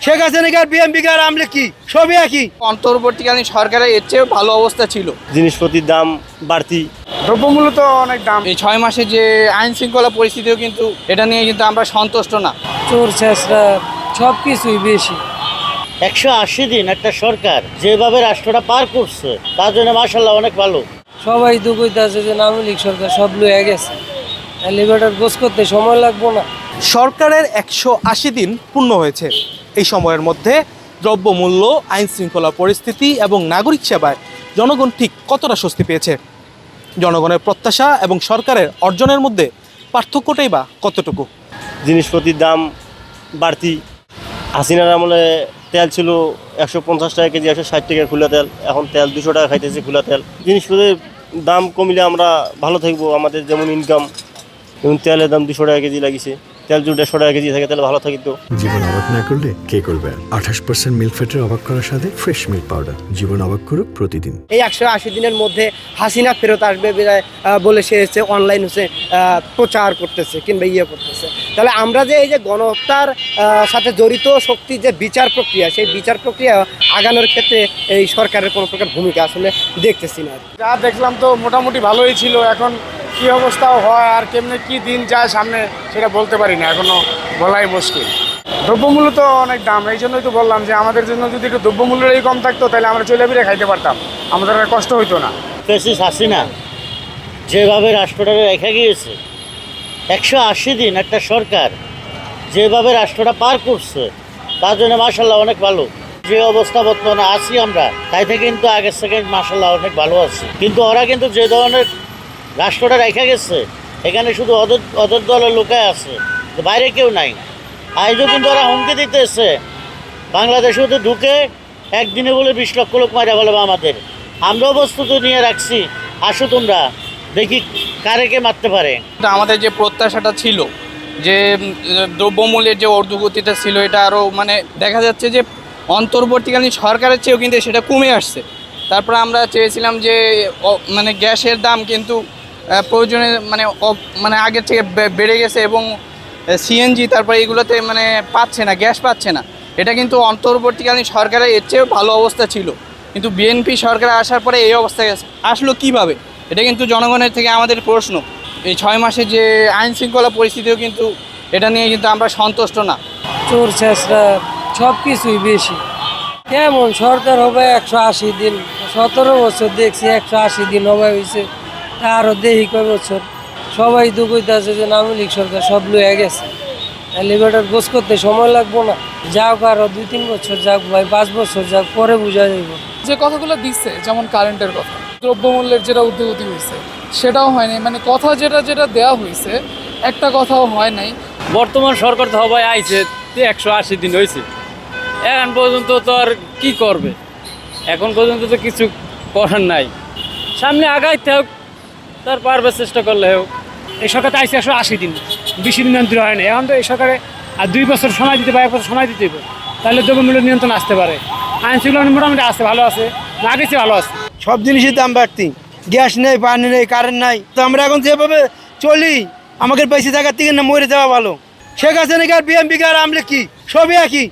Sheikh Hasina BNP আর আমলে কি সবই একই। অন্তর্বর্তীকালীন সরকারের এর চেয়েও ভালো অবস্থা ছিল। জিনিসপত্রের দাম বাড়তি, দ্রব্যমূল্য তো অনেক দাম। এই 6 মাসে যে আইন শৃঙ্খলা পরিস্থিতিও কিন্তু এটা নিয়ে কিন্তু আমরা সন্তুষ্ট না। চোর ছেঁচড়া সব কিছুই বেশি। 180 দিন একটা সরকার যেভাবে রাষ্ট্রটা পার করছে তার জন্য মাশাআল্লাহ অনেক ভালো। সবাই তো কইতাছে যে আওয়ামী লীগ সরকার সব লয়ে গেছে, এলিভেটর গোছ করতে সময় লাগবো না। সরকারের 180 দিন পূর্ণ হয়েছে। এই সময়ের মধ্যে দ্রব্যমূল্য, আইন শৃঙ্খলা পরিস্থিতি এবং নাগরিক সেবায় জনগণ ঠিক কতটা স্বস্তি পেয়েছে? জনগণের প্রত্যাশা এবং সরকারের অর্জনের মধ্যে পার্থক্যটাই বা কতটুকু? জিনিসপত্রের দাম বাড়তি। হাসিনার আমলে তেল ছিল 150 টাকা কেজি, 160 টাকা খোলা তেল, এখন তেল 200 টাকা খাইতেছে খোলা তেল। জিনিসপত্রের দাম কমিলে আমরা ভালো থাকবো, আমাদের যেমন ইনকাম, যেমন তেলের দাম 200 টাকা কেজি লাগিছে, তেল যদি 100 টাকা কেজি থাকে তাহলে ভালো থাকিত। জীবন অবাক না করলে কে করবে? 28% মিল্ক ফ্যাটের অবাক করার সাথে ফ্রেশ মিল্ক পাউডার। জীবন অবাক করুক প্রতিদিন। এই 180 দিনের মধ্যে হাসিনা ফেরত আসবে বলে সে হচ্ছে অনলাইন হচ্ছে প্রচার করতেছে কিংবা করতেছে। তাহলে আমরা যে এই যে গণহত্যার সাথে জড়িত শক্তি যে বিচার প্রক্রিয়া, সেই বিচার প্রক্রিয়া আগানোর ক্ষেত্রে এই সরকারের কোনো প্রকার ভূমিকা আসলে দেখতেছি না। যা দেখলাম তো মোটামুটি ভালোই ছিল। এখন কি অবস্থাও হয় আর কেমনে কি দিন যায় সামনে সেটা বলতে পারি না, এখনো বলাই মুশকিল। দ্রব্যমূল্য তো অনেক দাম, এই জন্যই তো বললাম যে আমাদের জন্য যদি একটু দ্রব্যমূল্যটাই কম থাকতো তাহলে আমরা চলে ফিরে খাইতে পারতাম, আমাদের আর কষ্ট হইতো না। ফ্যাসিস্ট হাসিনা যেভাবে রাষ্ট্রটা রেখে গিয়েছে, 180 দিন একটা সরকার যেভাবে রাষ্ট্রটা পার করছে তার জন্য মাশাআল্লাহ অনেক ভালো। যে অবস্থা বর্তমানে আছি আমরা, তাই থেকে কিন্তু আগের থেকে মাশাআল্লাহ অনেক ভালো আছি। কিন্তু ওরা কিন্তু যে ধরনের রাষ্ট্রটা রেখে গেছে, এখানে শুধু ওদের দলের লোকাই আছে, বাইরে কেউ নাই। আজও কিন্তু ওরা হুমকি দিতেছে বাংলাদেশে তো ঢুকে একদিনে বলে 20 লক্ষ লোক মারা ফেলবে আমাদের। আমরাও প্রস্তুতি নিয়ে রাখছি, আসো তোমরা দেখি কারে কে মারতে পারে। আমাদের যে প্রত্যাশাটা ছিল যে দ্রব্যমূল্যের যে ঊর্ধ্বগতিটা ছিল, এটা আরও মানে দেখা যাচ্ছে যে অন্তর্বর্তীকালীন সরকারের চেয়েও কিন্তু সেটা কমে আসছে। তারপর আমরা চেয়েছিলাম যে মানে গ্যাসের দাম কিন্তু প্রয়োজনে মানে আগের থেকে বেড়ে গেছে এবং সিএনজি তারপরে এগুলোতে মানে পাচ্ছে না, গ্যাস পাচ্ছে না। এটা কিন্তু অন্তর্বর্তীকালীন সরকারের এর চেয়েও ভালো অবস্থা ছিল, কিন্তু বিএনপি সরকার আসার পরে এই অবস্থায় আসলো কীভাবে? এটা কিন্তু জনগণের থেকে আমাদের প্রশ্ন। এই 6 মাসে যে আইন শৃঙ্খলা পরিস্থিতিও কিন্তু এটা নিয়ে কিন্তু আমরা সন্তুষ্ট না। চোর ছেঁচড়া সব কিছুই বেশি। কেমন সরকার হবে 180 দিন? 17 বছর দেখছি, 180 দিন হবে হয়েছে, আরও দেখি কয় বছর। সবাই তো কইতাছে যে আওয়ামী লীগ সরকার সব লয়ে গেছে, এলিভেটর গোছ করতে সময় লাগবো না। যাক আরও 2-3 বছর যাক ভাই, 5 বছর যাক, পরে বোঝা যাইব। যে কথাগুলো দিচ্ছে, যেমন কারেন্টের কথা, দ্রব্যমূল্যের যেটা ঊর্ধ্বগতি হয়েছে সেটাও হয়নি, মানে কথা যেটা দেওয়া হয়েছে একটা কথাও হয় নাই। বর্তমান সরকার তো সবাই আইছে 180 দিন হয়েছে, এখন পর্যন্ত তো আর কি করবে? এখন পর্যন্ত তো কিছু করার নাই, সামনে আগাইতে হোক, তার পারবে চেষ্টা করলে হোক। এই সরকার তো আইসি 180 দিন, 20 দিন নিয়ন্ত্রণ হয় না। এখন তো এই সরকারে আর 2 বছর সময় দিতে পারে, 1 বছর সময় দিতে হবে, তাহলে দ্রব্যমূল্য নিয়ন্ত্রণ আসতে পারে। আইন শৃঙ্খলা মোটামুটি আসতে ভালো আছে, না গেছে ভালো আছে। সব জিনিসের দাম বাড়তি, গ্যাস নেই, পানি নেই, কারেন্ট নাই। তো আমরা এখন যেভাবে চলি, আমাদের বেঁচে থাকার থেকে না মরে যাওয়া ভালো। শেখ হাসিনা বিএনপি আর আমলে কি সবই একই।